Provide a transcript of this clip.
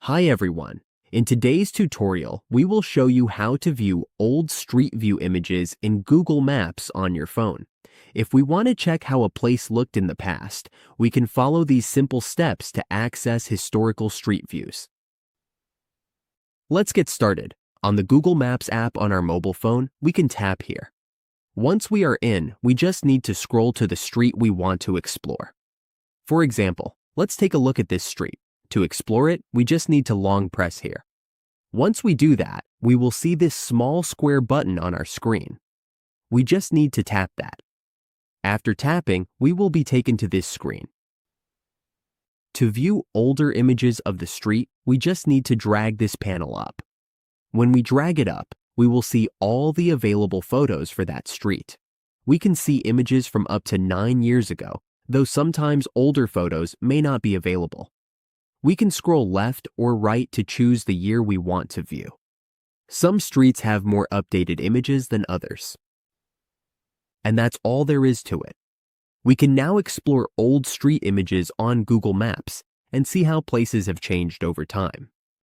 Hi everyone. In today's tutorial, we will show you how to view old Street View images in Google Maps on your phone. If we want to check how a place looked in the past, we can follow these simple steps to access historical street views. Let's get started. On the Google Maps app on our mobile phone, we can tap here. Once we are in, we just need to scroll to the street we want to explore. For example, let's take a look at this street. To explore it, we just need to long press here. Once we do that, we will see this small square button on our screen. We just need to tap that. After tapping, we will be taken to this screen. To view older images of the street, we just need to drag this panel up. When we drag it up, we will see all the available photos for that street. We can see images from up to 9 years ago, though sometimes older photos may not be available. We can scroll left or right to choose the year we want to view. Some streets have more updated images than others. And that's all there is to it. We can now explore old street images on Google Maps and see how places have changed over time.